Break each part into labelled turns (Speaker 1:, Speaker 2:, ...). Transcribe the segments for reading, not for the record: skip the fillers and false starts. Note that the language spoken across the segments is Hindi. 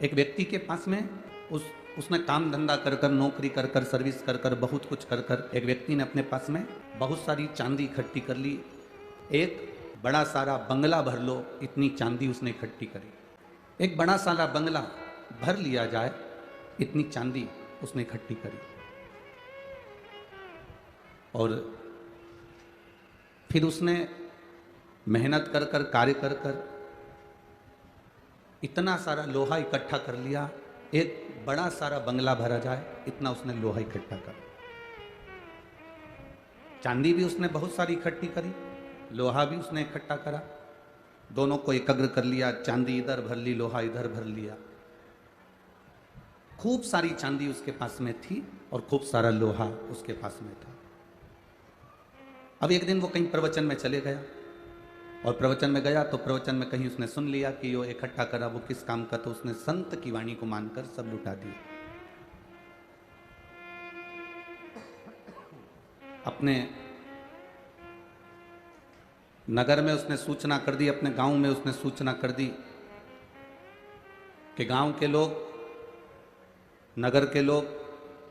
Speaker 1: एक व्यक्ति के पास में उसने काम धंधा कर कर, नौकरी कर कर, सर्विस कर कर, बहुत कुछ कर कर एक व्यक्ति ने अपने पास में बहुत सारी चांदी इकट्ठी कर ली। एक बड़ा सारा बंगला भर लो, इतनी चांदी उसने इकट्ठी करी। एक बड़ा सारा बंगला भर लिया जाए, इतनी चांदी उसने इकट्ठी करी। और फिर उसने मेहनत कर कर, कार्य कर कर इतना सारा लोहा इकट्ठा कर लिया। एक बड़ा सारा बंगला भरा जाए, इतना उसने लोहा इकट्ठा कर। चांदी भी उसने बहुत सारी इकट्ठी करी, लोहा भी उसने इकट्ठा करा। दोनों को एकाग्र कर लिया। चांदी इधर भर ली, लोहा इधर भर लिया। खूब सारी चांदी उसके पास में थी और खूब सारा लोहा उसके पास में था। अब एक दिन वो कहीं प्रवचन में चले गया, और प्रवचन में गया तो प्रवचन में कहीं उसने सुन लिया कि वो इकट्ठा करा वो किस काम का, तो उसने संत की वाणी को मानकर सब लुटा दिया। अपने नगर में उसने सूचना कर दी, अपने गांव में उसने सूचना कर दी कि गांव के लोग, नगर के लोग,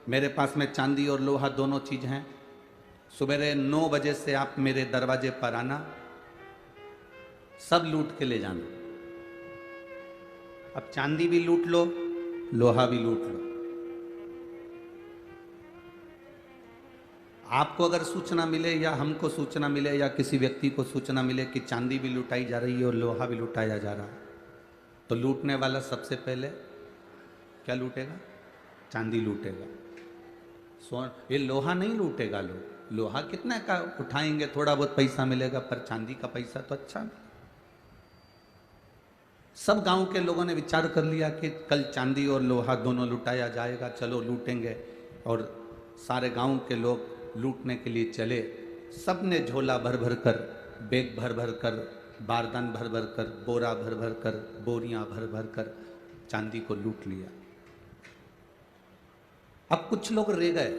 Speaker 1: मेरे पास में चांदी और लोहा दोनों चीज हैं। सुबह 9 बजे से आप मेरे दरवाजे पर आना, सब लूट के ले जाना। अब चांदी भी लूट लो, लोहा भी लूट लो। आपको अगर सूचना मिले या हमको सूचना मिले या किसी व्यक्ति को सूचना मिले कि चांदी भी लुटाई जा रही है और लोहा भी लुटाया जा रहा है, तो लूटने वाला सबसे पहले क्या लूटेगा? चांदी लूटेगा। ये लोहा नहीं लूटेगा। लोहा कितने का उठाएंगे, थोड़ा बहुत पैसा मिलेगा, पर चांदी का पैसा तो अच्छा। सब गांव के लोगों ने विचार कर लिया कि कल चांदी और लोहा दोनों लुटाया जाएगा, चलो लूटेंगे। और सारे गांव के लोग लूटने के लिए चले। सब ने झोला भर भर कर, बैग भर भर कर, बारदान भर भर कर, बोरा भर भर कर, बोरियां भर भर कर चांदी को लूट लिया। अब कुछ लोग रह गए,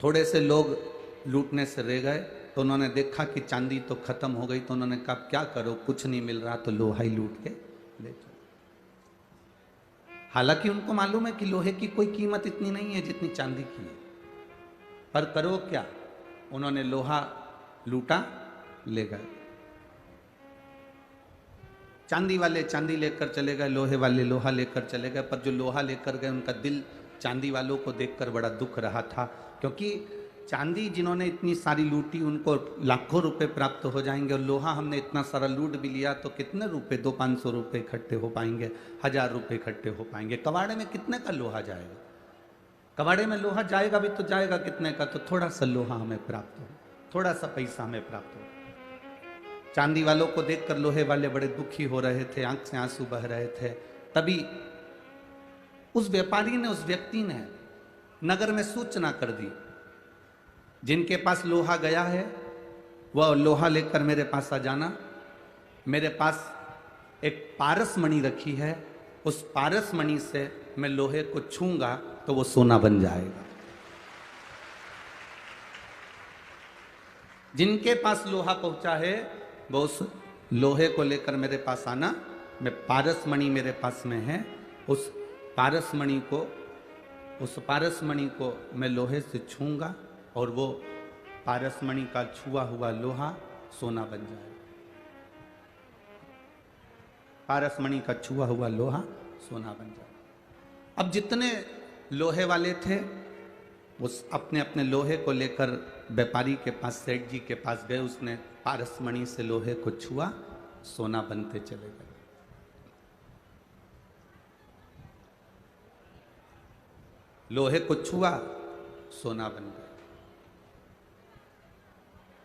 Speaker 1: थोड़े से लोग लूटने से रह गए। तो उन्होंने देखा कि चांदी तो खत्म हो गई, तो उन्होंने कहा क्या करो, कुछ नहीं मिल रहा तो लोहा ही लूट के ले चलो। हालांकि उनको मालूम है कि लोहे की कोई कीमत इतनी नहीं है जितनी चांदी की है, पर करो क्या, उन्होंने लोहा लूटा, ले गए। चांदी वाले चांदी लेकर चले गए, लोहे वाले लोहा लेकर चले गए। पर जो लोहा लेकर गए उनका दिल चांदी वालों को देखकर बड़ा दुख रहा था, क्योंकि चांदी जिन्होंने इतनी सारी लूटी उनको लाखों रुपए प्राप्त हो जाएंगे, और लोहा हमने इतना सारा लूट भी लिया तो कितने रुपए, 200-500 रुपए इकट्ठे हो पाएंगे, 1000 रुपए इकट्ठे हो पाएंगे। कबाड़े में कितने का लोहा जाएगा? कबाड़े में लोहा जाएगा भी तो जाएगा कितने का? तो थोड़ा सा लोहा हमें प्राप्त हो, थोड़ा सा पैसा हमें प्राप्त हो। चांदी वालों को देखकर लोहे वाले बड़े दुखी हो रहे थे, आंख से आंसू बह रहे थे। तभी उस व्यापारी ने, उस व्यक्ति ने नगर में सूचना कर दी, जिनके पास लोहा गया है वह लोहा लेकर मेरे पास आ जाना। मेरे पास एक पारस मणि रखी है, उस पारस मणि से मैं लोहे को छूंगा तो वो सोना बन जाएगा। जिनके पास लोहा पहुंचा है वो उस लोहे को लेकर मेरे पास आना। मैं पारस मणि मेरे पास में है, उस पारस मणि को मैं लोहे से छूंगा और वो पारस मणि का छुआ हुआ लोहा सोना बन जाएगा। पारस मणि का छुआ हुआ लोहा सोना बन जाएगा। अब जितने लोहे वाले थे उस अपने अपने लोहे को लेकर व्यापारी के पास, सेठ जी के पास गए। उसने पारस मणि से लोहे को छुआ, सोना बनते चले गए। लोहे को छुआ, सोना बन गया।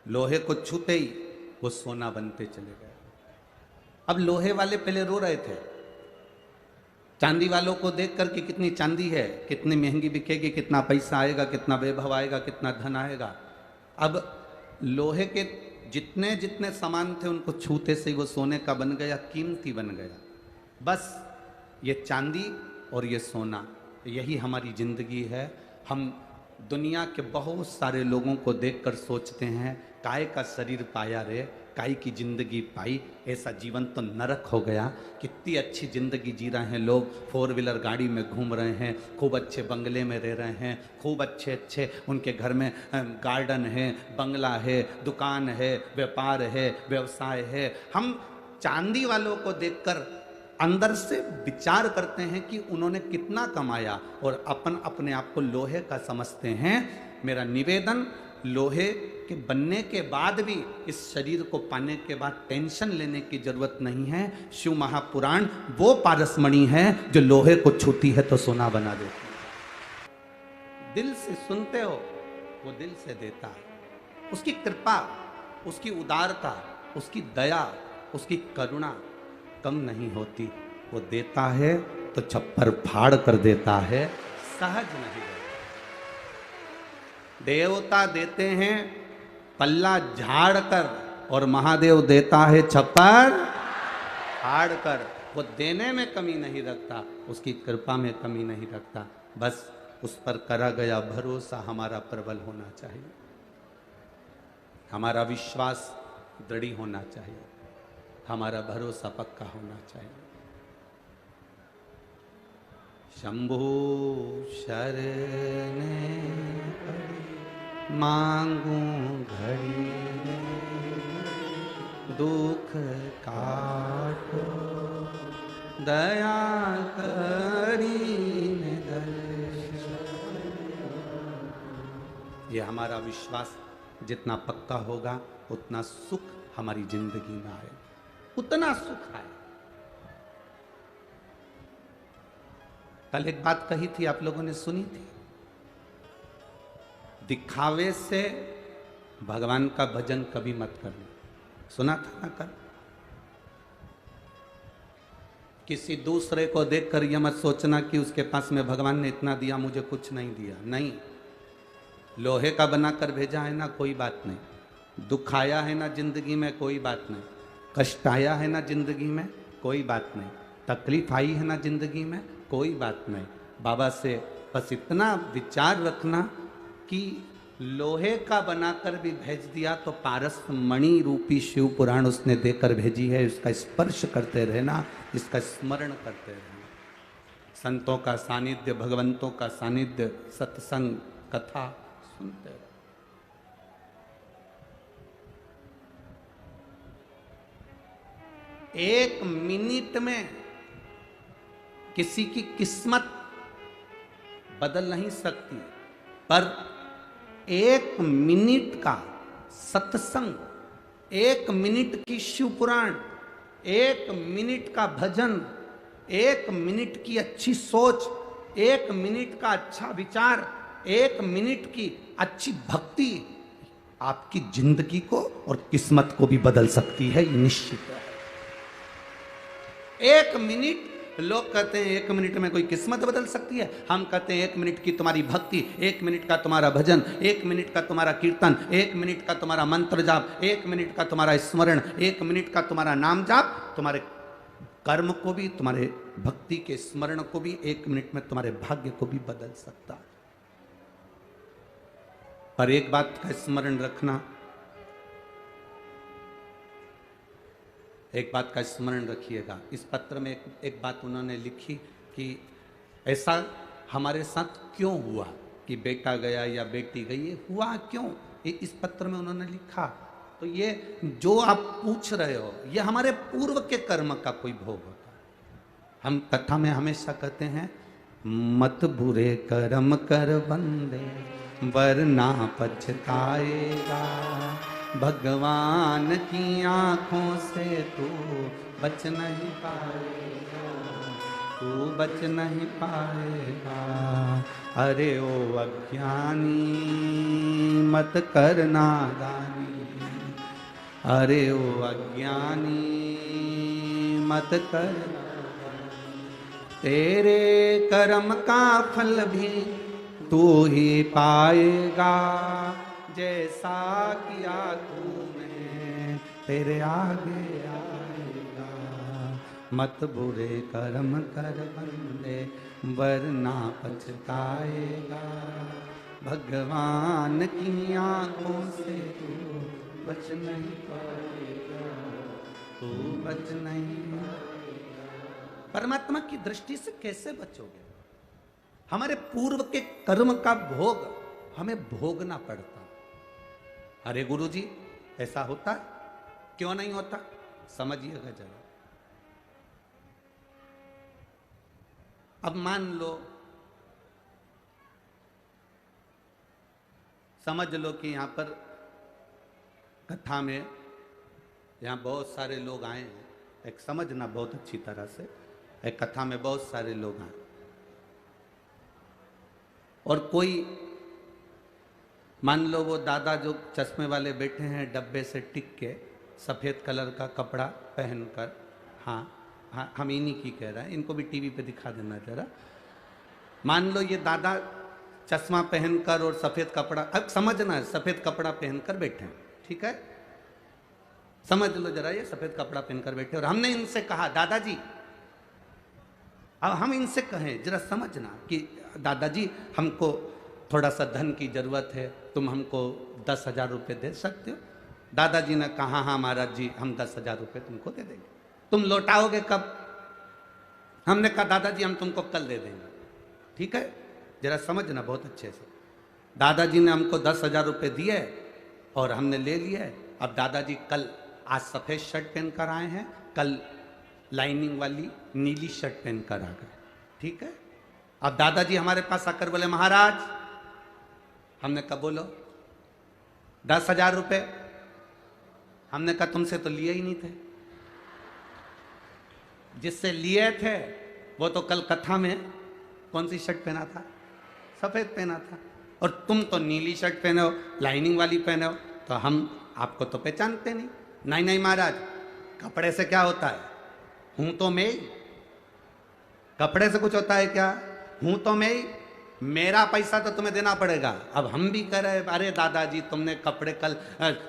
Speaker 1: लोहे को छूते ही वो सोना बनते चले गए। अब लोहे वाले पहले रो रहे थे चांदी वालों को देखकर कि कितनी चांदी है, कितनी महंगी बिकेगी, कितना पैसा आएगा, कितना वैभव आएगा, कितना धन आएगा। अब लोहे के जितने जितने सामान थे उनको छूते से वो सोने का बन गया, कीमती बन गया। बस ये चांदी और ये सोना, यही हमारी जिंदगी है। हम दुनिया के बहुत सारे लोगों को देखकर सोचते हैं काय का शरीर पाया रे, काई की जिंदगी पाई, ऐसा जीवन तो नरक हो गया। कितनी अच्छी जिंदगी जी रहे हैं लोग, 4 व्हीलर गाड़ी में घूम रहे हैं, खूब अच्छे बंगले में रह रहे हैं, खूब अच्छे अच्छे उनके घर में गार्डन है, बंगला है, दुकान है, व्यापार है, व्यवसाय है। हम चांदी वालों को देखकर अंदर से विचार करते हैं कि उन्होंने कितना कमाया और अपन अपने आप को लोहे का समझते हैं। मेरा निवेदन, लोहे के बनने के बाद भी इस शरीर को पाने के बाद टेंशन लेने की जरूरत नहीं है। शिव महापुराण वो पारसमणि है जो लोहे को छूती है तो सोना बना देती है। दिल से सुनते हो, वो दिल से देता है। उसकी कृपा, उसकी उदारता, उसकी दया, उसकी करुणा कम नहीं होती। वो देता है तो छप्पर फाड़ कर देता है, सहज नहीं देता। देवता देते हैं पल्ला झाड़ कर और महादेव देता है छप्पर फाड़ कर। वो देने में कमी नहीं रखता, उसकी कृपा में कमी नहीं रखता। बस उस पर करा गया भरोसा हमारा प्रबल होना चाहिए, हमारा विश्वास दृढ़ होना चाहिए, हमारा भरोसा पक्का होना चाहिए। शंभु शरणे मांगू घड़ी, दुख काटो दया करीन दर्शन। ये हमारा विश्वास जितना पक्का होगा उतना सुख हमारी जिंदगी में आए, उतना सुख आए। कल एक बात कही थी, आप लोगों ने सुनी थी, दिखावे से भगवान का भजन कभी मत करना। सुना था ना कल? किसी दूसरे को देखकर यह मत सोचना कि उसके पास में भगवान ने इतना दिया, मुझे कुछ नहीं दिया। नहीं, लोहे का बनाकर भेजा है ना, कोई बात नहीं। दुख आया है ना जिंदगी में, कोई बात नहीं। कष्ट आया है ना जिंदगी में, कोई बात नहीं। तकलीफ आई है ना जिंदगी में, कोई बात नहीं। बाबा से बस इतना विचार रखना कि लोहे का बनाकर भी भेज दिया तो पारस मणि रूपी शिव पुराण उसने देकर भेजी है। इसका स्पर्श करते रहना, इसका स्मरण करते रहना। संतों का सानिध्य, भगवंतों का सानिध्य, सत्संग, कथा सुनते रहो। एक मिनट में किसी की किस्मत बदल नहीं सकती, पर 1 मिनट का सत्संग, 1 मिनट की शिव पुराण, 1 मिनट का भजन, 1 मिनट की अच्छी सोच, 1 मिनट का अच्छा विचार, 1 मिनट की अच्छी भक्ति आपकी जिंदगी को और किस्मत को भी बदल सकती है, ये निश्चित है। 1 मिनट, लोग कहते हैं 1 मिनट में कोई किस्मत बदल सकती है। हम कहते हैं 1 मिनट की तुम्हारी भक्ति, 1 मिनट का तुम्हारा भजन, 1 मिनट का तुम्हारा कीर्तन, 1 मिनट का तुम्हारा मंत्र जाप, 1 मिनट का तुम्हारा स्मरण, 1 मिनट का तुम्हारा नाम जाप तुम्हारे कर्म को भी, तुम्हारे भक्ति के स्मरण को भी, 1 मिनट में तुम्हारे भाग्य को भी बदल सकता है। पर एक बात का स्मरण रखना, एक बात का स्मरण रखिएगा। इस पत्र में एक बात उन्होंने लिखी कि ऐसा हमारे साथ क्यों हुआ कि बेटा गया या बेटी गई, ये हुआ क्यों, ये इस पत्र में उन्होंने लिखा। तो ये जो आप पूछ रहे हो, ये हमारे पूर्व के कर्म का कोई भोग होता है। हम कथा में हमेशा कहते हैं, मत बुरे कर्म कर बंदे वरना पछताएगा, भगवान की आंखों से तू बच नहीं पाएगा, तू बच नहीं पाएगा। अरे ओ अज्ञानी मत कर नादानी, अरे ओ अज्ञानी मत कर नादानी, तेरे कर्म का फल भी तू ही पाएगा, जैसा किया तूने तेरे आगे आएगा। मत बुरे कर्म कर बंदे वरना पछताएगा, भगवान की आंखों से तू बच नहीं पाएगा। तू बच नहीं। परमात्मा की दृष्टि से कैसे बचोगे? हमारे पूर्व के कर्म का भोग हमें भोगना पड़ता। अरे गुरु जी ऐसा होता है? क्यों नहीं होता? समझिएगा जरा। अब मान लो, समझ लो कि यहां पर कथा में यहां बहुत सारे लोग आए हैं। एक समझना बहुत अच्छी तरह से, एक कथा में बहुत सारे लोग आए और कोई मान लो वो दादा जो चश्मे वाले बैठे हैं डब्बे से टिक के सफेद कलर का कपड़ा पहनकर, हाँ हाँ हम इन्हीं की कह रहे हैं, इनको भी टीवी पे दिखा देना जरा। मान लो ये दादा चश्मा पहनकर और सफेद कपड़ा, अब समझना है, सफेद कपड़ा पहनकर बैठे हैं, ठीक है? समझ लो जरा, ये सफेद कपड़ा पहनकर बैठे और हमने इनसे कहा दादाजी, अब हम इनसे कहें जरा समझना कि दादाजी हमको थोड़ा सा धन की जरूरत है, तुम हमको 10,000 रुपये दे सकते हो? दादाजी ने कहा हाँ महाराज जी हम 10,000 रुपये तुमको दे देंगे। तुम लौटाओगे कब? हमने कहा दादाजी हम तुमको कल दे देंगे। ठीक है, जरा समझना बहुत अच्छे से। दादाजी ने हमको 10,000 रुपये दिए और हमने ले लिए। अब दादाजी कल, आज सफ़ेद शर्ट पहन कर आए हैं, कल लाइनिंग वाली नीली शर्ट पहन कर आ गए, ठीक है? अब दादाजी हमारे पास आकर बोले महाराज, हमने कहा बोलो 10,000 रुपये। हमने कहा तुमसे तो लिए ही नहीं थे, जिससे लिए थे वो तो कल कथा में कौन सी शर्ट पहना था? सफेद पहना था, और तुम तो नीली शर्ट पहने हो, लाइनिंग वाली पहने हो, तो हम आपको तो पहचानते नहीं। नहीं नहीं महाराज, कपड़े से क्या होता है? हूं तो मैं ही, कपड़े से कुछ होता है क्या? हूं तो मैं ही, मेरा पैसा तो तुम्हें देना पड़ेगा। अब हम भी कह रहे अरे दादाजी तुमने कपड़े कल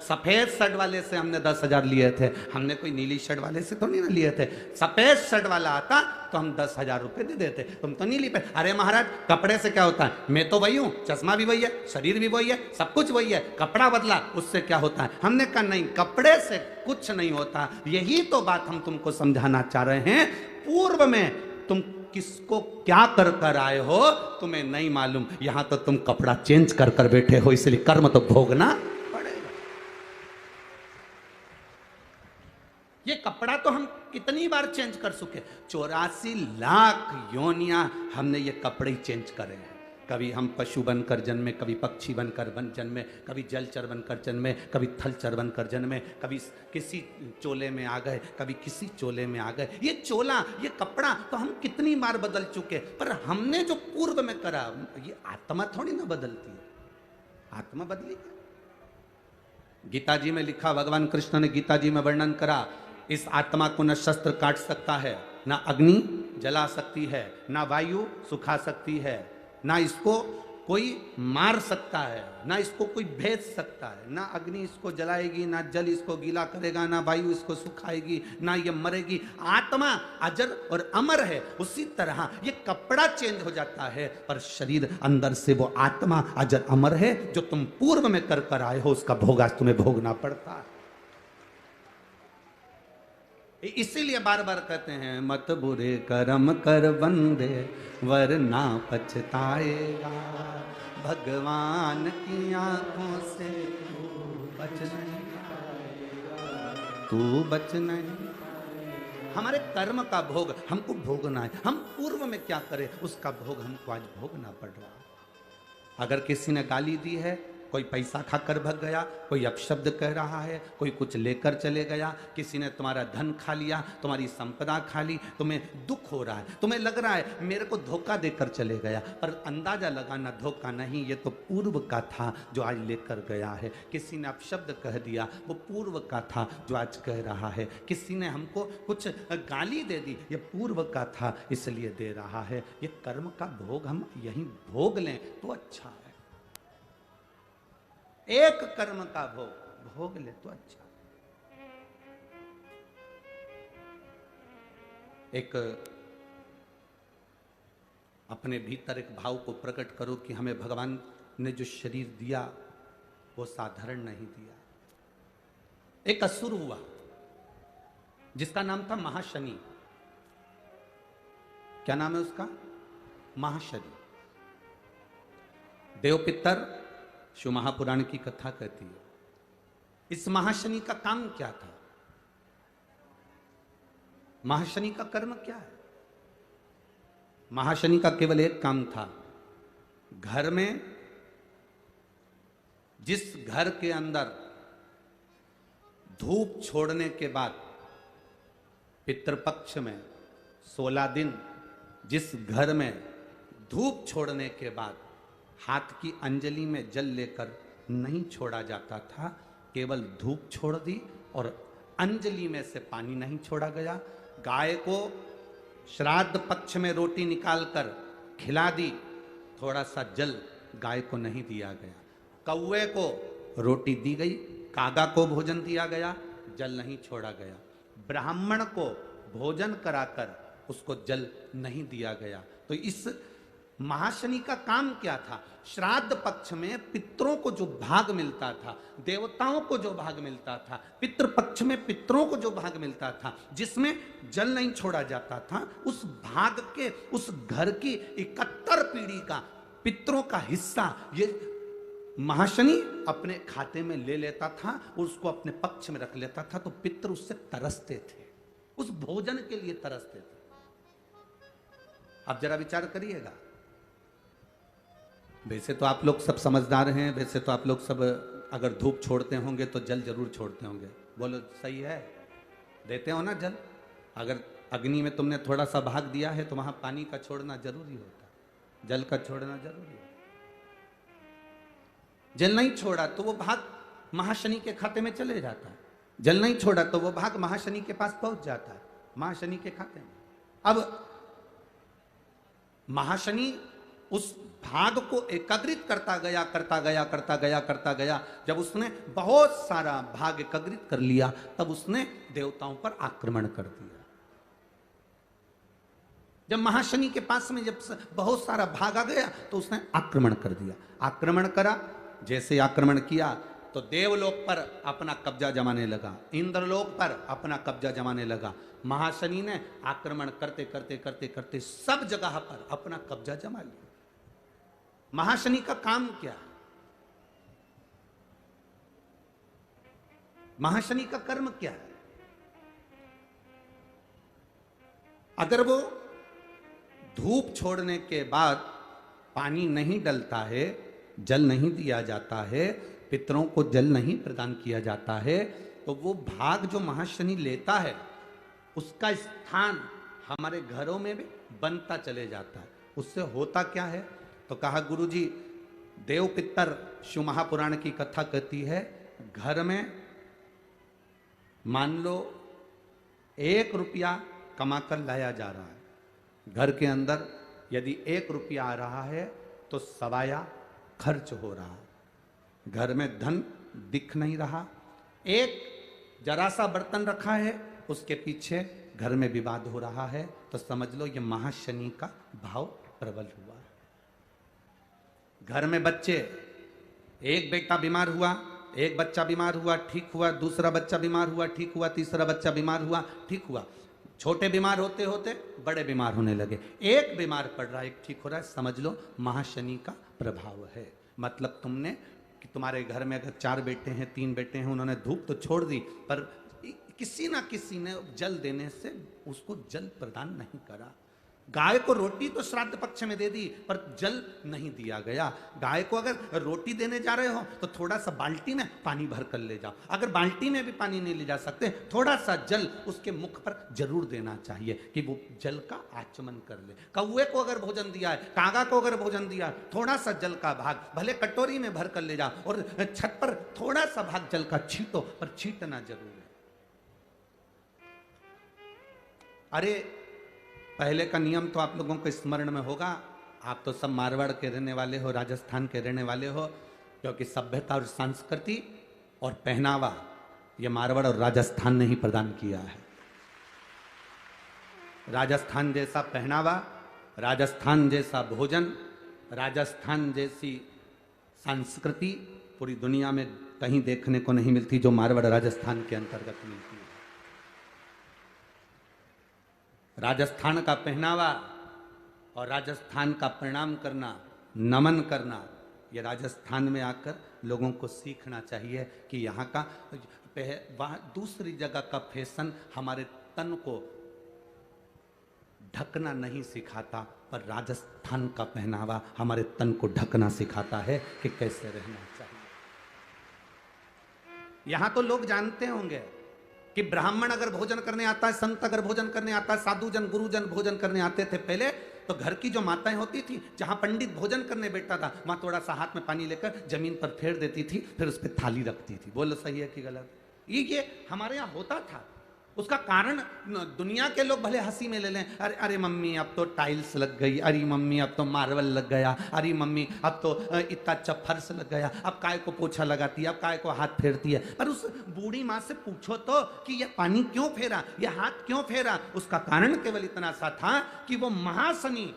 Speaker 1: सफेद शर्ट वाले से हमने 10,000 लिए थे, हमने कोई नीली शर्ट वाले से तो नहीं ना लिए थे। सफेद शर्ट वाला आता तो हम 10,000 रुपये दे देते, तुम तो नीली पे। अरे महाराज कपड़े से क्या होता है? मैं तो वही हूँ, चश्मा भी वही है, शरीर भी वही है, सब कुछ वही है, कपड़ा बदला उससे क्या होता है? हमने कहा नहीं, कपड़े से कुछ नहीं होता। यही तो बात हम तुमको समझाना चाह रहे हैं। पूर्व में तुम किसको क्या कर कर आए हो तुम्हें नहीं मालूम, यहां तो तुम कपड़ा चेंज कर कर बैठे हो, इसलिए कर्म तो भोगना पड़ेगा। ये कपड़ा तो हम कितनी बार चेंज कर चुके, 84 लाख योनियां हमने ये कपड़े ही चेंज करे हैं। कभी हम पशु बनकर जन्मे, कभी पक्षी बनकर जन्मे, कभी जलचर बनकर जन्मे, कभी थलचर बनकर जन्मे, कभी किसी चोले में आ गए, कभी किसी चोले में आ गए। ये चोला, ये कपड़ा तो हम कितनी बार बदल चुके, पर हमने जो पूर्व में करा, ये आत्मा थोड़ी ना बदलती है। आत्मा बदली क्या? गीता जी में लिखा, भगवान कृष्ण ने गीता जी में वर्णन करा, इस आत्मा को न शस्त्र काट सकता है, ना अग्नि जला सकती है, ना वायु सुखा सकती है, ना इसको कोई मार सकता है, ना इसको कोई भेज सकता है। ना अग्नि इसको जलाएगी, ना जल इसको गीला करेगा, ना वायु इसको सुखाएगी, ना ये मरेगी। आत्मा अजर और अमर है। उसी तरह ये कपड़ा चेंज हो जाता है, पर शरीर अंदर से वो आत्मा अजर अमर है। जो तुम पूर्व में कर कर आए हो उसका भोग आज तुम्हें भोगना पड़ता है। इसीलिए बार बार कहते हैं मत बुरे कर्म कर बंदे वरना पछताएगा, भगवान की आंखों से तू बच नहीं पाएगा, तू बच नहीं। हमारे कर्म का भोग हमको भोगना है। हम पूर्व में क्या करें उसका भोग हमको आज भोगना पड़ रहा है। अगर किसी ने गाली दी है, कोई पैसा खाकर भग गया, कोई अपशब्द कह रहा है, कोई कुछ लेकर चले गया, किसी ने तुम्हारा धन खा लिया, तुम्हारी संपदा खा ली, तुम्हें दुख हो रहा है, तुम्हें लग रहा है मेरे को धोखा देकर चले गया, पर अंदाजा लगाना धोखा नहीं, ये तो पूर्व का था जो आज लेकर गया है। किसी ने अपशब्द कह दिया, वो पूर्व का था जो आज कह रहा है। किसी ने हमको कुछ गाली दे दी, ये पूर्व का था इसलिए दे रहा है। ये कर्म का भोग हम यहीं भोग लें तो अच्छा है। एक कर्म का भोग भोग ले तो अच्छा। एक अपने भीतर एक भाव को प्रकट करो कि हमें भगवान ने जो शरीर दिया वो साधारण नहीं दिया। एक असुर हुआ, जिसका नाम था महाशनि। क्या नाम है उसका? महाशनि। देवपितर शिव महापुराण की कथा कहती है। इस महाशनि का काम क्या था? महाशनि का कर्म क्या है? महाशनि का केवल एक काम था, घर में, जिस घर के अंदर धूप छोड़ने के बाद पितृपक्ष में 16 दिन, जिस घर में धूप छोड़ने के बाद हाथ की अंजलि में जल लेकर नहीं छोड़ा जाता था, केवल धूप छोड़ दी और अंजलि में से पानी नहीं छोड़ा गया। गाय को श्राद्ध पक्ष में रोटी निकालकर खिला दी, थोड़ा सा जल गाय को नहीं दिया गया। कौवे को रोटी दी गई, कागा को भोजन दिया गया, जल नहीं छोड़ा गया। ब्राह्मण को भोजन कराकर उसको जल नहीं दिया गया। तो इस महाशनि का काम क्या था? श्राद्ध पक्ष में पितरों को जो भाग मिलता था, देवताओं को जो भाग मिलता था, पितृ पक्ष में पितरों को जो भाग मिलता था, जिसमें जल नहीं छोड़ा जाता था, उस भाग के, उस घर की 71 पीढ़ी का पितरों का हिस्सा ये महाशनि अपने खाते में ले लेता था, उसको अपने पक्ष में रख लेता था। तो पितृ उससे तरसते थे, उस भोजन के लिए तरसते थे। अब जरा विचार करिएगा। वैसे तो आप लोग सब समझदार हैं, वैसे तो आप लोग सब अगर धूप छोड़ते होंगे तो जल जरूर छोड़ते होंगे। बोलो सही है? देते हो ना जल? अगर अग्नि में तुमने थोड़ा सा भाग दिया है तो वहां पानी का छोड़ना जरूरी होता, जल का छोड़ना जरूरी होता। जल नहीं छोड़ा तो वो भाग महाशनि के खाते में चले जाता है, जल नहीं छोड़ा तो वो भाग महाशनि के पास पहुंच जाता है, महाशनि के खाते में। अब महाशनि उस भाग को एकत्रित करता गया, करता गया, करता गया, करता गया। जब उसने बहुत सारा भाग एकत्रित कर लिया, तब उसने देवताओं पर आक्रमण कर दिया। जब महाशनि के पास में जब बहुत सारा भाग आ गया तो उसने आक्रमण कर दिया। आक्रमण करा, जैसे आक्रमण किया तो देवलोक पर अपना कब्जा जमाने लगा, इंद्रलोक पर अपना कब्जा जमाने लगा। महाशनि ने आक्रमण करते करते करते करते सब जगह पर अपना कब्जा जमा लिया। महाशनि का काम क्या है? महाशनि का कर्म क्या है? अगर वो धूप छोड़ने के बाद पानी नहीं डलता है, जल नहीं दिया जाता है, पितरों को जल नहीं प्रदान किया जाता है, तो वो भाग जो महाशनि लेता है उसका स्थान हमारे घरों में भी बनता चले जाता है। उससे होता क्या है? तो कहा गुरुजी, देव पितर शिव महापुराण की कथा कहती है, घर में मान लो 1 रुपया कमाकर लाया जा रहा है, घर के अंदर यदि 1 रुपया आ रहा है तो सवाया खर्च हो रहा है, घर में धन दिख नहीं रहा। एक जरा सा बर्तन रखा है, उसके पीछे घर में विवाद हो रहा है, तो समझ लो ये महाशनि का भाव प्रबल हुआ है। घर में बच्चे, एक बेटा बीमार हुआ, एक बच्चा बीमार हुआ, ठीक हुआ, दूसरा बच्चा बीमार हुआ, ठीक हुआ, तीसरा बच्चा बीमार हुआ, ठीक हुआ, छोटे बीमार होते होते बड़े बीमार होने लगे, एक बीमार पड़ रहा है, एक ठीक हो रहा है, समझ लो महाशनि का प्रभाव है। मतलब तुमने कि तुम्हारे घर में अगर 4 बेटे हैं, 3 बेटे हैं, उन्होंने धूप तो छोड़ दी, पर किसी ना किसी ने जल देने से उसको जल प्रदान नहीं करा। गाय को रोटी तो श्राद्ध पक्ष में दे दी, पर जल नहीं दिया गया। गाय को अगर रोटी देने जा रहे हो तो थोड़ा सा बाल्टी में पानी भर कर ले जाओ। अगर बाल्टी में भी पानी नहीं ले जा सकते, थोड़ा सा जल उसके मुख पर जरूर देना चाहिए कि वो जल का आचमन कर ले। कौवे को अगर भोजन दिया है, कागा को अगर भोजन दिया, थोड़ा सा जल का भाग भले कटोरी में भर कर ले जाओ और छत पर थोड़ा सा भाग जल का छींटो, पर छींटना जरूर है। अरे पहले का नियम तो आप लोगों को स्मरण में होगा, आप तो सब मारवाड़ के रहने वाले हो, राजस्थान के रहने वाले हो, क्योंकि सभ्यता और संस्कृति और पहनावा ये मारवाड़ और राजस्थान ने ही प्रदान किया है। राजस्थान जैसा पहनावा, राजस्थान जैसा भोजन, राजस्थान जैसी संस्कृति पूरी दुनिया में कहीं देखने को नहीं मिलती जो मारवाड़ राजस्थान के अंतर्गत मिलती है। राजस्थान का पहनावा और राजस्थान का प्रणाम करना, नमन करना, ये राजस्थान में आकर लोगों को सीखना चाहिए कि यहाँ का वहाँ दूसरी जगह का फैशन हमारे तन को ढकना नहीं सिखाता, पर राजस्थान का पहनावा हमारे तन को ढकना सिखाता है कि कैसे रहना चाहिए। यहां तो लोग जानते होंगे कि ब्राह्मण अगर भोजन करने आता है, संत अगर भोजन करने आता है, साधु जन गुरुजन भोजन करने आते थे पहले, तो घर की जो माताएं होती थी, जहां पंडित भोजन करने बैठता था, वहां थोड़ा सा हाथ में पानी लेकर जमीन पर फेर देती थी, फिर उस पर थाली रखती थी। बोलो सही है कि गलत? ये हमारे यहाँ होता था। उसका कारण दुनिया के लोग भले हंसी में ले लें, अरे अरे मम्मी अब तो टाइल्स लग गई, अरे मम्मी अब तो मार्बल लग गया, अरे मम्मी अब तो इतना अच्छा फर्श लग गया, अब काय को पोछा लगाती है, अब काय को हाथ फेरती है। पर उस बूढ़ी माँ से पूछो तो कि यह पानी क्यों फेरा, यह हाथ क्यों फेरा? उसका कारण केवल इतना सा था कि वो महाशनि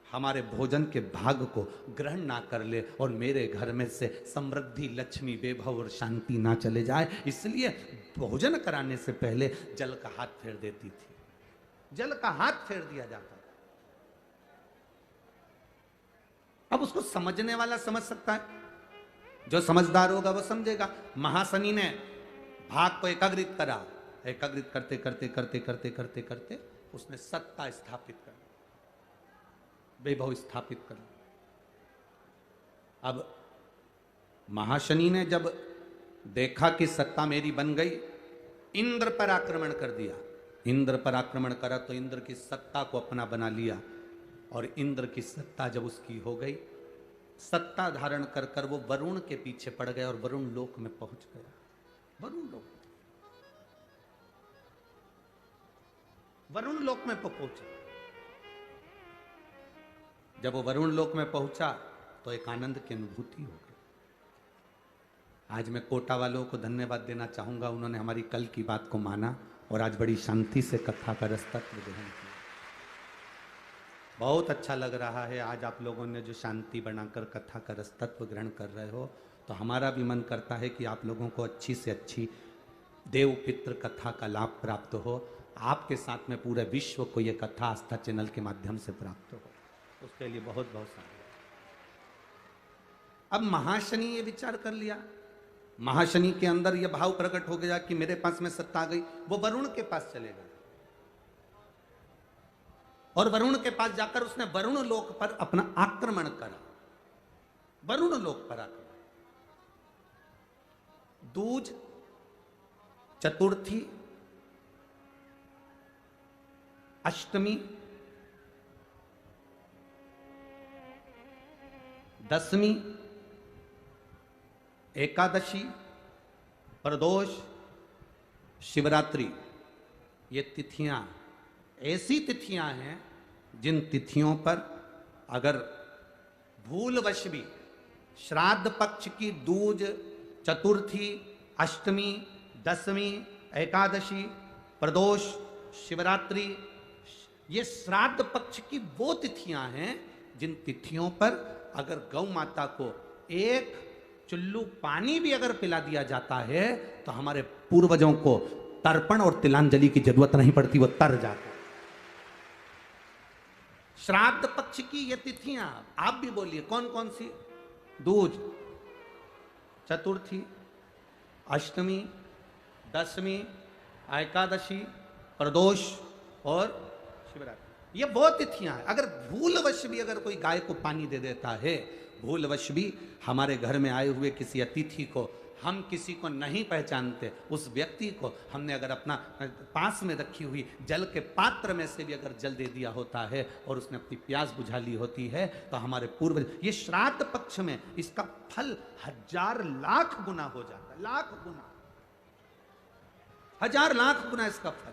Speaker 1: हमारे भोजन के भाग को ग्रहण ना कर ले और मेरे घर में से समृद्धि, लक्ष्मी, वैभव और शांति ना चले जाए, इसलिए भोजन कराने से पहले जल का हाथ फेर देती थी। जल का हाथ फेर दिया जाता था। अब उसको समझने वाला समझ सकता है, जो समझदार होगा वो समझेगा। महाशनि ने भाग को एकाग्रित करा, एकाग्रित करते करते करते करते करते करते उसने सत्ता स्थापित कर, वैभव स्थापित कर। अब महाशनि ने जब देखा कि सत्ता मेरी बन गई, इंद्र पर आक्रमण कर दिया। इंद्र पर आक्रमण करा तो इंद्र की सत्ता को अपना बना लिया, और इंद्र की सत्ता जब उसकी हो गई, सत्ता धारण कर कर वो वरुण के पीछे पड़ गया और वरुण लोक में पहुंच गया। वरुण लोक, वरुण लोक में पहुंचा। जब वो वरुण लोक में पहुंचा तो एक आनंद की अनुभूति हो गई। आज मैं कोटा वालों को धन्यवाद देना चाहूंगा, उन्होंने हमारी कल की बात को माना और आज बड़ी शांति से कथा का रसतत्व ग्रहण किया। बहुत अच्छा लग रहा है आज आप लोगों ने जो शांति बनाकर कथा का रसतत्व ग्रहण कर रहे हो, तो हमारा भी मन करता है कि आप लोगों को अच्छी से अच्छी देव पितृ कथा का लाभ प्राप्त हो। आपके साथ में पूरे विश्व को ये कथा आस्था चैनल के माध्यम से प्राप्त हो, उसके लिए बहुत बहुत साधुवाद। अब महाशनि ये विचार कर लिया, महाशनि के अंदर यह भाव प्रकट हो गया कि मेरे पास में सत्ता आ गई। वो वरुण के पास चलेगा और वरुण के पास जाकर उसने वरुण लोक पर अपना आक्रमण करा। वरुण लोक पर आक्रमण, दूज, चतुर्थी, अष्टमी, दशमी, एकादशी, प्रदोष, शिवरात्रि, ये तिथियां ऐसी तिथियां हैं जिन तिथियों पर अगर भूलवश भी श्राद्ध पक्ष की दूज, चतुर्थी, अष्टमी, दशमी, एकादशी, प्रदोष, शिवरात्रि, ये श्राद्ध पक्ष की वो तिथियां हैं जिन तिथियों पर अगर गौ माता को एक चुल्लू पानी भी अगर पिला दिया जाता है तो हमारे पूर्वजों को तर्पण और तिलांजलि की जरूरत नहीं पड़ती, वो तर जाता। श्राद्ध पक्ष की ये तिथियां आप भी बोलिए कौन कौन सी? दूज, चतुर्थी, अष्टमी, दशमी, एकादशी, प्रदोष और शिवरात्रि, ये बहुत तिथियां हैं। अगर भूलवश भी अगर कोई गाय को पानी दे देता है, भूलवश भी हमारे घर में आए हुए किसी अतिथि को, हम किसी को नहीं पहचानते, उस व्यक्ति को हमने अगर अपना पास में रखी हुई जल के पात्र में से भी अगर जल दे दिया होता है और उसने अपनी प्यास बुझा ली होती है, तो हमारे पूर्वज, ये श्राद्ध पक्ष में इसका फल 1000 लाख गुना हो जाता है। लाख गुना, 1000 लाख गुना इसका फल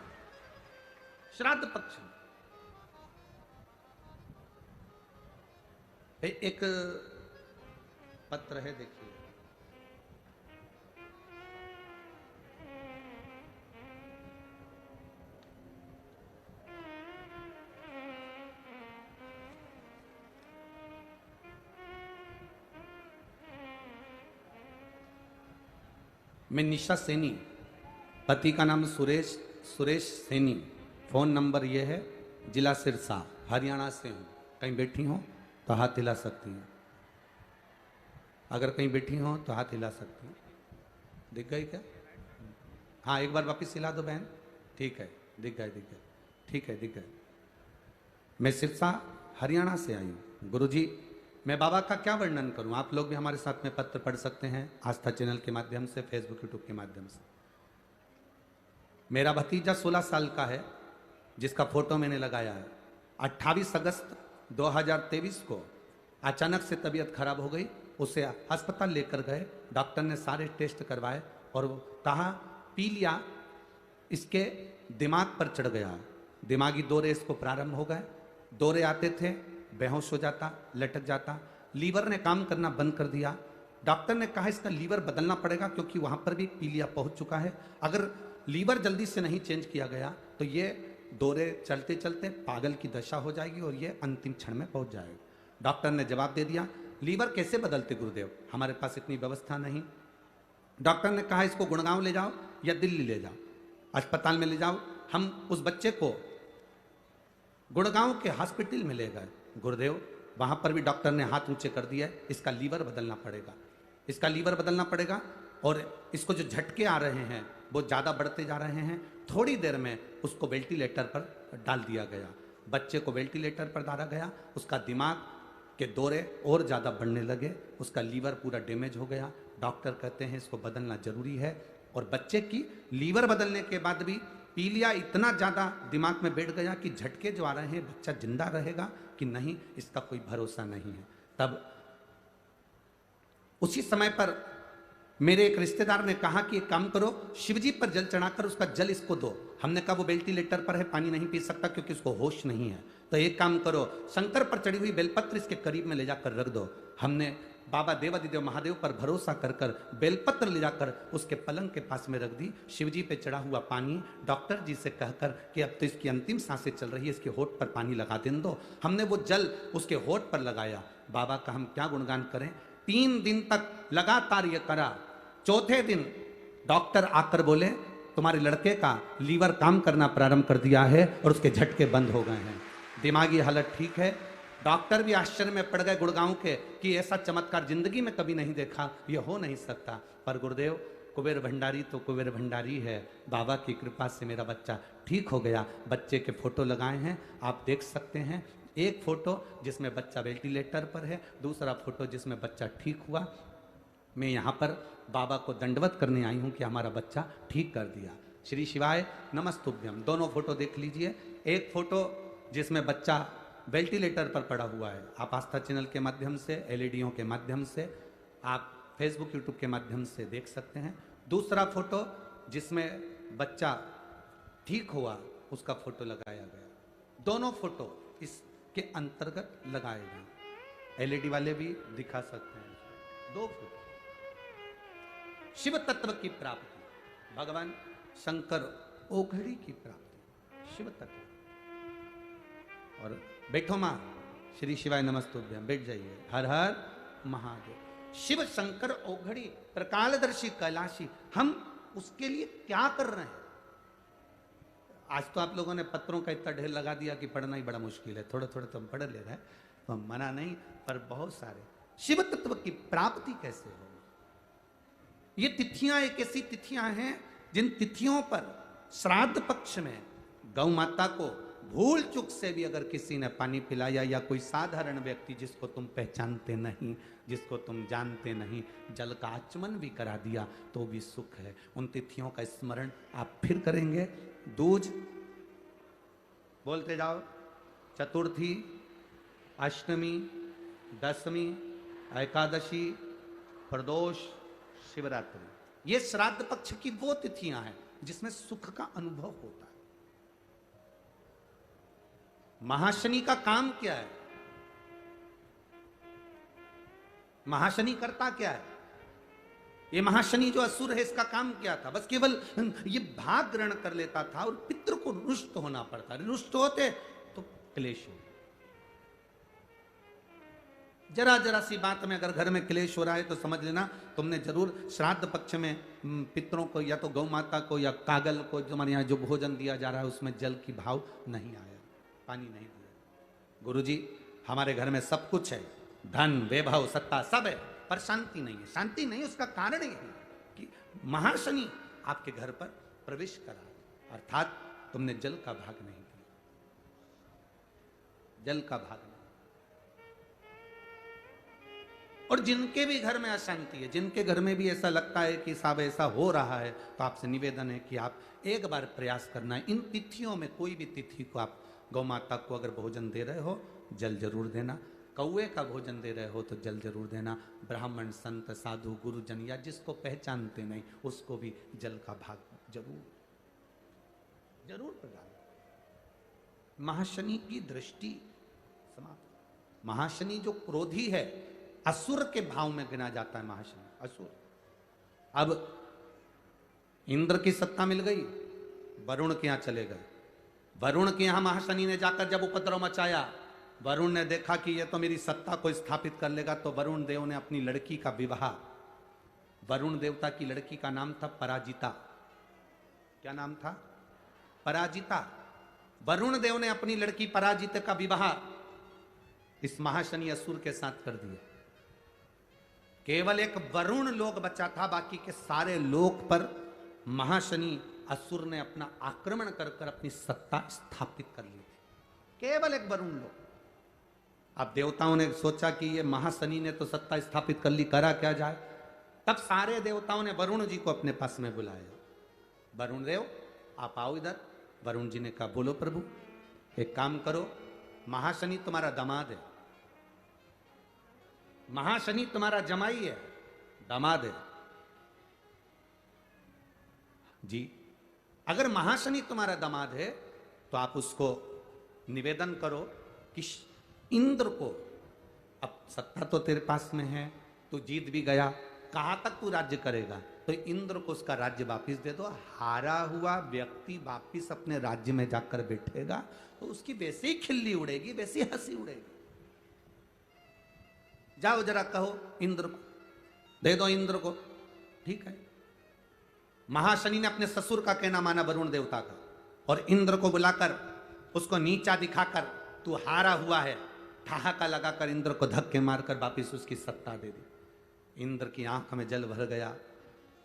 Speaker 1: श्राद्ध पक्ष में। एक पत्र है, देखिए, मैं निशा सैनी, पति का नाम सुरेश सैनी, फोन नंबर यह है जिला सिरसा, हरियाणा से हूँ। कहीं बैठी हो तो हाथ हिला सकती हैं। अगर कहीं बैठी हो तो हाथ हिला सकती हैं। दिख गई क्या? हाँ, एक बार वापस हिला दो बहन। ठीक है, दिख गए, दिख गए। ठीक है, दिख गए। मैं सिरसा हरियाणा से आई हूँ। गुरुजी, मैं बाबा का क्या वर्णन करूँ? आप लोग भी हमारे साथ में पत्र पढ़ सकते हैं, आस्था चैनल के माध्यम से, फेसबुक यूट्यूब के माध्यम से। मेरा भतीजा 16 साल का है, जिसका फोटो मैंने लगाया है। 28 अगस्त 2023 को अचानक से तबीयत खराब हो गई। उसे अस्पताल लेकर गए, डॉक्टर ने सारे टेस्ट करवाए और कहा पीलिया इसके दिमाग पर चढ़ गया। दिमागी दौरे इसको प्रारंभ हो गए। दौरे आते थे, बेहोश हो जाता, लटक जाता। लीवर ने काम करना बंद कर दिया। डॉक्टर ने कहा इसका लीवर बदलना पड़ेगा, क्योंकि वहां पर भी पीलिया पहुंच चुका है। अगर लीवर जल्दी से नहीं चेंज किया गया तो ये दौरे चलते चलते पागल की दशा हो जाएगी और ये अंतिम क्षण में पहुंच जाएगा। डॉक्टर ने जवाब दे दिया, लीवर कैसे बदलते गुरुदेव, हमारे पास इतनी व्यवस्था नहीं। डॉक्टर ने कहा इसको गुड़गांव ले जाओ या दिल्ली ले जाओ, अस्पताल में ले जाओ। हम उस बच्चे को गुड़गांव के हॉस्पिटल में ले गए। गुरुदेव, वहां पर भी डॉक्टर ने हाथ ऊंचे कर दिया, इसका लीवर बदलना पड़ेगा, इसका लीवर बदलना पड़ेगा। और इसको जो झटके आ रहे हैं वो ज़्यादा बढ़ते जा रहे हैं। थोड़ी देर में उसको वेंटिलेटर पर डाल दिया गया। बच्चे को वेंटिलेटर पर डाला गया। उसका दिमाग के दौरे और ज़्यादा बढ़ने लगे, उसका लीवर पूरा डैमेज हो गया। डॉक्टर कहते हैं इसको बदलना जरूरी है। और बच्चे की लीवर बदलने के बाद भी पीलिया इतना ज़्यादा दिमाग में बैठ गया कि झटके जो आ रहे हैं, बच्चा जिंदा रहेगा कि नहीं इसका कोई भरोसा नहीं है। तब उसी समय पर मेरे एक रिश्तेदार ने कहा कि एक काम करो, शिवजी पर जल चढ़ाकर उसका जल इसको दो। हमने कहा वो वेंटिलेटर पर है, पानी नहीं पी सकता क्योंकि उसको होश नहीं है। तो एक काम करो, शंकर पर चढ़ी हुई बेलपत्र इसके करीब में ले जाकर रख दो। हमने बाबा देवादिदेव महादेव पर भरोसा कर कर बेलपत्र ले जाकर उसके पलंग के पास में रख दी। शिवजी पे चढ़ा हुआ पानी डॉक्टर जी से कहकर कि अब तो इसकी अंतिम सांसें चल रही है, इसके होठ पर पानी लगा देने दो। हमने वो जल उसके होठ पर लगाया। बाबा का हम क्या गुणगान करें। 3 दिन तक लगातार ये करा। चौथे दिन डॉक्टर आकर बोले तुम्हारे लड़के का लीवर काम करना प्रारंभ कर दिया है और उसके झटके बंद हो गए हैं, दिमागी हालत ठीक है। डॉक्टर भी आश्चर्य में पड़ गए गुड़गांव के कि ऐसा चमत्कार जिंदगी में कभी नहीं देखा, ये हो नहीं सकता। पर गुरुदेव, कुबेर भंडारी तो कुबेर भंडारी है। बाबा की कृपा से मेरा बच्चा ठीक हो गया। बच्चे के फोटो लगाए हैं, आप देख सकते हैं। एक फोटो जिसमें बच्चा वेंटिलेटर पर है, दूसरा फोटो जिसमें बच्चा ठीक हुआ। मैं यहाँ पर बाबा को दंडवत करने आई हूँ कि हमारा बच्चा ठीक कर दिया। श्री शिवाय नमस्तुभ्यम। दोनों फोटो देख लीजिए। एक फोटो जिसमें बच्चा वेंटिलेटर पर पड़ा हुआ है, आप आस्था चैनल के माध्यम से, एलईडीओ के माध्यम से, आप फेसबुक यूट्यूब के माध्यम से देख सकते हैं। दूसरा फोटो जिसमें बच्चा ठीक हुआ, उसका फोटो लगाया गया। दोनों फोटो इसके अंतर्गत लगाए गए। एलईडी वाले भी दिखा सकते हैं। 2 फोटो शिव तत्व की प्राप्ति, भगवान शंकर ओघड़ी की प्राप्ति, शिव तत्व। और बैठो मां, श्री शिवाय नमस्तुभ्यम, बैठ जाइए। हर हर महादेव। शिव शंकर ओघड़ी प्रकालदर्शी कैलाशी, हम उसके लिए क्या कर रहे हैं? आज तो आप लोगों ने पत्रों का इतना ढेर लगा दिया कि पढ़ना ही बड़ा मुश्किल है। थोड़े थोड़े तो हम पढ़ ले रहे हैं, तो हम मना नहीं, पर बहुत सारे। शिव तत्व की प्राप्ति कैसे हो? ये तिथियां एक ऐसी तिथियां हैं जिन तिथियों पर श्राद्ध पक्ष में गौ माता को भूल चूक से भी अगर किसी ने पानी पिलाया, या कोई साधारण व्यक्ति जिसको तुम पहचानते नहीं, जिसको तुम जानते नहीं, जल का आचमन भी करा दिया तो भी सुख है। उन तिथियों का स्मरण आप फिर करेंगे। दूज बोलते जाओ, चतुर्थी, अष्टमी, दशमी, एकादशी, प्रदोष, शिवरात्रि, ये श्राद्ध पक्ष की वो तिथियां हैं जिसमें सुख का अनुभव होता है। महाशनि का काम क्या है? महाशनि करता क्या है? ये महाशनि जो असुर है, इसका काम क्या था? बस केवल ये भाग ग्रहण कर लेता था और पितृ को रुष्ट होना पड़ता। रुष्ट होते तो क्लेश हो। जरा जरा सी बात में अगर घर में क्लेश हो रहा है तो समझ लेना तुमने जरूर श्राद्ध पक्ष में पितरों को, या तो गौ माता को या कागल को, जो हमारे यहाँ जो भोजन दिया जा रहा है उसमें जल की भाव नहीं आया। पानी नहीं दिया। गुरुजी हमारे घर में सब कुछ है, धन वैभव सत्ता सब है, पर शांति नहीं है। शांति नहीं, उसका कारण यही है कि महाशनि आपके घर पर प्रवेश करा, अर्थात तुमने जल का भाग नहीं दिया, जल का भाग नहीं। और जिनके भी घर में अशांति है, जिनके घर में भी ऐसा लगता है कि साहब ऐसा हो रहा है, तो आपसे निवेदन है कि आप एक बार प्रयास करना है। इन तिथियों में कोई भी तिथि को आप गौ माता को अगर भोजन दे रहे हो, जल जरूर देना। कौए का भोजन दे रहे हो तो जल जरूर देना। ब्राह्मण संत साधु गुरुजन या जिसको पहचानते नहीं उसको भी जल का भाग जरूर जरूर प्रदान। महाशनि की दृष्टि समाप्त। महाशनि जो क्रोधी है, असुर के भाव में गिना जाता है महाशनि, असुर। अब इंद्र की सत्ता मिल गई, वरुण के यहां चले गए। वरुण के यहां महाशनि ने जाकर जब उपद्रव मचाया, वरुण ने देखा कि ये तो मेरी सत्ता को स्थापित कर लेगा, तो वरुण देव ने अपनी लड़की का विवाह, वरुण देवता की लड़की का नाम था पराजिता। क्या नाम था? पराजिता। वरुण देव ने अपनी लड़की पराजिता का विवाह इस महाशनि असुर के साथ कर दिया। केवल एक वरुण लोक बचा था, बाकी के सारे लोक पर महाशनि असुर ने अपना आक्रमण कर कर अपनी सत्ता स्थापित कर ली थी। केवल एक वरुण लोक। अब देवताओं ने सोचा कि ये महाशनि ने तो सत्ता स्थापित कर ली, करा क्या जाए। तब सारे देवताओं ने वरुण जी को अपने पास में बुलाया। वरुण देव आप आओ इधर। वरुण जी ने कहा बोलो प्रभु, एक काम करो, महाशनि तुम्हारा दामाद है, महाशनि तुम्हारा जमाई है, दामाद है जी। अगर महाशनि तुम्हारा दामाद है तो आप उसको निवेदन करो कि इंद्र को, अब सत्ता तो तेरे पास में है, तू जीत भी गया, कहां तक तू राज्य करेगा, तो इंद्र को उसका राज्य वापिस दे दो। हारा हुआ व्यक्ति वापिस अपने राज्य में जाकर बैठेगा तो उसकी वैसे ही खिल्ली उड़ेगी, वैसी हंसी उड़ेगी। जाओ जरा कहो इंद्र को, दे दो इंद्र को। ठीक है। महाशनि ने अपने ससुर का कहना माना वरुण देवता का, और इंद्र को बुलाकर उसको नीचा दिखाकर तू हारा हुआ है, ठहाका लगाकर इंद्र को धक्के मारकर वापिस उसकी सत्ता दे दी। इंद्र की आंख में जल भर गया,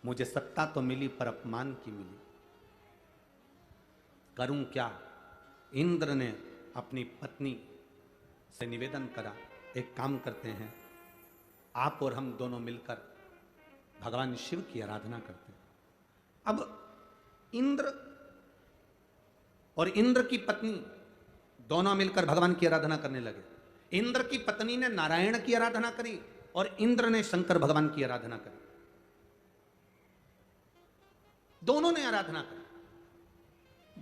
Speaker 1: मुझे सत्ता तो मिली पर अपमान की मिली, करूं क्या। इंद्र ने अपनी पत्नी से निवेदन करा, एक काम करते हैं, आप और हम दोनों मिलकर भगवान शिव की आराधना करते हैं। अब इंद्र और इंद्र की पत्नी दोनों मिलकर भगवान की आराधना करने लगे। इंद्र की पत्नी ने नारायण की आराधना करी और इंद्र ने शंकर भगवान की आराधना करी। दोनों ने आराधना करी।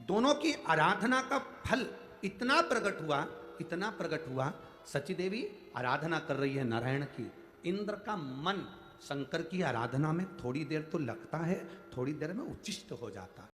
Speaker 1: दोनों की आराधना का फल इतना प्रकट हुआ, सची देवी आराधना कर रही है नारायण की, इंद्र का मन शंकर की आराधना में थोड़ी देर तो लगता है, थोड़ी देर में उच्चिष्ट हो जाता है।